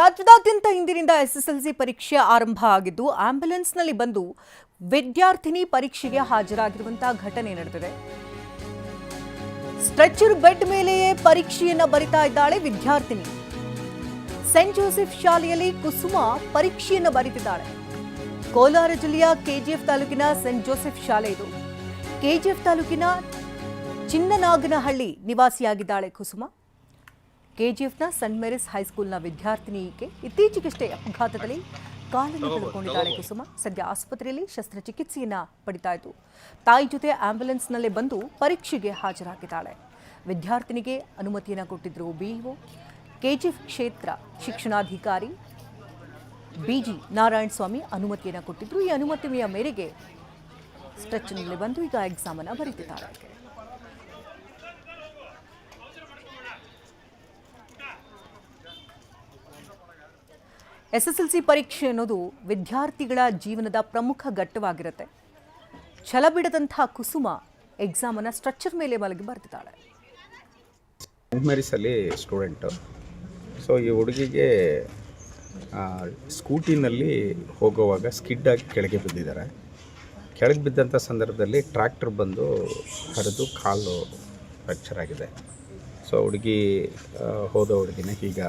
ರಾಜ್ಯದಾದ್ಯಂತ ಇಂದಿನಿಂದ ಎಸ್ಎಸ್ಎಲ್ಸಿ ಪರೀಕ್ಷೆ ಆರಂಭ ಆಗಿದ್ದು ಆಂಬ್ಯುಲೆನ್ಸ್ನಲ್ಲಿ ಬಂದು ವಿದ್ಯಾರ್ಥಿನಿ ಪರೀಕ್ಷೆಗೆ ಹಾಜರಾಗಿರುವಂತಹ ಘಟನೆ ನಡೆದಿದೆ. ಸ್ಟ್ರೆಚರ್ ಬೆಡ್ ಮೇಲೆಯೇ ಪರೀಕ್ಷೆಯನ್ನ ಬರಿತಾ ಇದ್ದಾಳೆ ವಿದ್ಯಾರ್ಥಿನಿ. ಸೆಂಟ್ ಜೋಸೆಫ್ ಶಾಲೆಯಲ್ಲಿ ಕುಸುಮ ಪರೀಕ್ಷೆಯನ್ನ ಬರೀತಿದ್ದಾಳೆ. ಕೋಲಾರ ಜಿಲ್ಲೆಯ ಕೆಜಿಎಫ್ ತಾಲೂಕಿನ ಸೆಂಟ್ ಜೋಸೆಫ್ ಶಾಲೆ ಇದು. ಕೆಜಿಎಫ್ ತಾಲೂಕಿನ ಚಿನ್ನನಾಗನಹಳ್ಳಿ ನಿವಾಸಿಯಾಗಿದ್ದಾಳೆ ಕುಸುಮ. ಕೆಜಿಎಫ್ನ ಸೆಂಟ್ ಮೇರಿಸ್ ಹೈಸ್ಕೂಲ್ನ ವಿದ್ಯಾರ್ಥಿನಿ ಈಕೆ. ಇತ್ತೀಚೆಗಷ್ಟೇ ಅಪಘಾತದಲ್ಲಿ ಕಾಲನ್ನು ಕಳೆದುಕೊಂಡಿದ್ದಾಳೆ ಕುಸುಮ. ಸದ್ಯ ಆಸ್ಪತ್ರೆಯಲ್ಲಿ ಶಸ್ತ್ರಚಿಕಿತ್ಸೆಯನ್ನ ಪಡಿತಾ ಇದ್ದು ತಾಯಿ ಜೊತೆ ಆಂಬ್ಯುಲೆನ್ಸ್ನಲ್ಲೇ ಬಂದು ಪರೀಕ್ಷೆಗೆ ಹಾಜರಾಗಿದ್ದಾಳೆ. ವಿದ್ಯಾರ್ಥಿನಿಗೆ ಅನುಮತಿಯನ್ನು ಕೊಟ್ಟಿದ್ರು ಬಿಇಒ. ಕೆಜಿಎಫ್ ಕ್ಷೇತ್ರ ಶಿಕ್ಷಣಾಧಿಕಾರಿ ಬಿಜಿ ನಾರಾಯಣ ಸ್ವಾಮಿ ಅನುಮತಿಯನ್ನು ಕೊಟ್ಟಿದ್ರು. ಈ ಅನುಮತಿಯ ಮೇರೆಗೆ ಸ್ಟ್ರೆಚ್ನಲ್ಲಿ ಬಂದು ಈಗ ಎಕ್ಸಾಮ್ ಅನ್ನು ಬರೀತಿದ್ದಾಳೆ. ಎಸ್ಎಸ್ಎಲ್ಸಿ ಪರೀಕ್ಷೆ ಅನ್ನೋದು ವಿದ್ಯಾರ್ಥಿಗಳ ಜೀವನದ ಪ್ರಮುಖ ಘಟ್ಟವಾಗಿರುತ್ತೆ. ಛಲ ಬಿಡದಂತಹ ಕುಸುಮ ಎಕ್ಸಾಮ್ ಅನ್ನು ಸ್ಟ್ರೆಚರ್ ಮೇಲೆ ಮಲಗಿ ಬರ್ತಿದ್ದಾಳೆ. ಸೆಂಟ್ ಮೇರಿಸಲ್ಲಿ ಸ್ಟೂಡೆಂಟು. ಸೊ ಈ ಹುಡುಗಿಗೆ ಸ್ಕೂಟಿನಲ್ಲಿ ಹೋಗುವಾಗ ಸ್ಕಿಡ್ ಆಗಿ ಕೆಳಗೆ ಬಿದ್ದಿದ್ದಾರೆ. ಕೆಳಗೆ ಬಿದ್ದಂಥ ಸಂದರ್ಭದಲ್ಲಿ ಟ್ರ್ಯಾಕ್ಟರ್ ಬಂದು ಹರಿದು ಕಾಲು ಫ್ರ್ಯಾಕ್ಚರ್ ಆಗಿದೆ. ಸೊ ಹುಡುಗಿ ಹೋದ ಹುಡುಗಿನ ಈಗ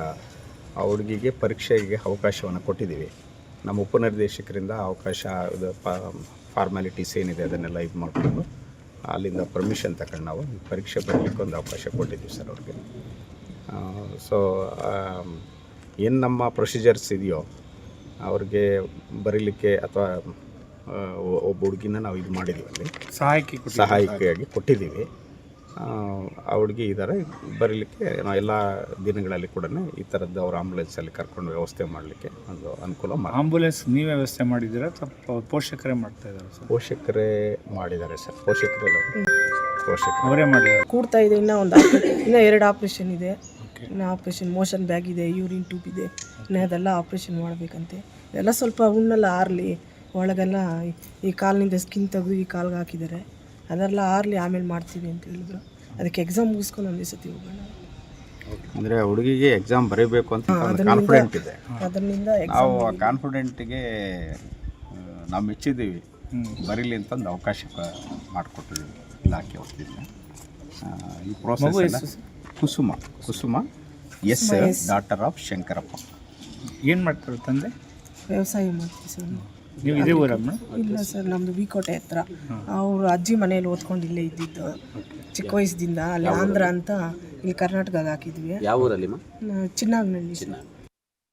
ಆ ಹುಡುಗಿಗೆ ಪರೀಕ್ಷೆಗೆ ಅವಕಾಶವನ್ನು ಕೊಟ್ಟಿದ್ದೀವಿ. ನಮ್ಮ ಉಪನಿರ್ದೇಶಕರಿಂದ ಅವಕಾಶ ಫಾರ್ಮ್ಯಾಲಿಟೀಸ್ ಏನಿದೆ ಅದನ್ನೆಲ್ಲ ಇದು ಮಾಡಿಕೊಂಡು ಅಲ್ಲಿಂದ ಪರ್ಮಿಷನ್ ತಗೊಂಡು ನಾವು ಪರೀಕ್ಷೆ ಬರಲಿಕ್ಕೆ ಒಂದು ಅವಕಾಶ ಕೊಟ್ಟಿದ್ದೀವಿ ಸರ್ ಅವ್ರಿಗೆ. ಸೊ ಏನು ನಮ್ಮ ಪ್ರೊಸೀಜರ್ಸ್ ಇದೆಯೋ ಅವ್ರಿಗೆ ಬರೀಲಿಕ್ಕೆ ಅಥವಾ ಒಬ್ಬ ಹುಡುಗಿನ ನಾವು ಇದು ಮಾಡಿದ್ದೀವಿ, ಅಲ್ಲಿ ಸಹಾಯಕಿಯಾಗಿ ಕೊಟ್ಟಿದ್ದೀವಿ. ಆ ಹುಡುಗಿ ಇದ್ದಾರೆ ಬರೀಲಿಕ್ಕೆ. ಎಲ್ಲ ದಿನಗಳಲ್ಲಿ ಕೂಡ ಈ ಥರದ್ದು ಅವ್ರ ಆಂಬುಲೆನ್ಸಲ್ಲಿ ಕರ್ಕೊಂಡು ವ್ಯವಸ್ಥೆ ಮಾಡಲಿಕ್ಕೆ ಒಂದು ಅನುಕೂಲ ಆಂಬುಲೆನ್ಸ್ ನೀವೇ ವ್ಯವಸ್ಥೆ ಮಾಡಿದ್ದೀರಾ ಅಥವಾ ಪೋಷಕರೇ ಮಾಡ್ತಾ ಇದ್ದಾರೆ ಸರ್? ಪೋಷಕರೇ ಮಾಡಿದ್ದಾರೆ ಸರ್. ಪೋಷಕರು ಅವರೇ ಮಾಡಿದ್ದಾರೆ. ಕೂಡ್ತಾ ಇದೆ. ಇನ್ನೂ ಇನ್ನೂ 2 ಆಪ್ರೇಷನ್ ಇದೆ. ಇನ್ನು ಆಪ್ರೇಷನ್ ಮೋಷನ್ ಬ್ಯಾಗ್ ಇದೆ, ಯೂರಿನ್ ಟ್ಯೂಬ್ ಇದೆ. ಇನ್ನು ಅದೆಲ್ಲ ಆಪ್ರೇಷನ್ ಮಾಡಬೇಕಂತೆ. ಎಲ್ಲ ಸ್ವಲ್ಪ ಹುಣ್ಣೆಲ್ಲ ಆರಲಿ, ಒಳಗೆಲ್ಲ ಈ ಕಾಲಿನಿಂದ ಸ್ಕಿನ್ ತೆಗೆದು ಈ ಕಾಲ್ಗೆ ಹಾಕಿದ್ದಾರೆ. ಅದೆಲ್ಲ ಆರಲಿ ಆಮೇಲೆ ಮಾಡ್ತೀವಿ ಅಂತ ಹೇಳಿದ್ರು. ಅದಕ್ಕೆ ಎಕ್ಸಾಮ್ ಮುಗಿಸ್ಕೊಂಡು ಒಂದೇ ಸತಿ ಹೋಗೋಣ. ಅಂದರೆ ಹುಡುಗಿಗೆ ಎಕ್ಸಾಮ್ ಬರೀಬೇಕು ಅಂತ ಕಾನ್ಫಿಡೆಂಟ್ ಇದೆ. ಅದರಿಂದ ನಾವು ಕಾನ್ಫಿಡೆಂಟಿಗೆ ನಾವು ಮೆಚ್ಚಿದ್ದೀವಿ. ಬರೀಲಿ ಅಂತ ಒಂದು ಅವಕಾಶ ಮಾಡಿಕೊಟ್ಟಿದ್ದೀವಿ ಇಲಾಖೆ ವತಿಯಿಂದ. ಈ process Kusuma S daughter of Shankarappa. ಏನು ಮಾಡ್ತಾರೆ ತಂದೆ? ವ್ಯವಸಾಯ ಮಾಡ್ತೀವಿ ಸರ್. ನೀವು ಇದೇ ಊರಮ್ಮ? ಇಲ್ಲ ಸರ್, ನಮ್ಮದು ವಿಕೋಟೆ ಹತ್ರ. ಅವರು ಅಜ್ಜಿ ಮನೇಲಿ ಓದ್ಕೊಂಡು ಇಲ್ಲೇ ಇದ್ದಿದ್ದು ಚಿಕ್ಕ ವಯಸ್ಸದಿಂದ. ಅಲ್ಲಿ ಆಂಧ್ರ ಅಂತ ಇಲ್ಲಿ ಕರ್ನಾಟಕದಾಗ ಹಾಕಿದ್ವಿ. ಯಾವ ಊರಲ್ಲಿ? ಚಿನ್ನಾಗ್ನಳ್ಳಿ ಸರ್.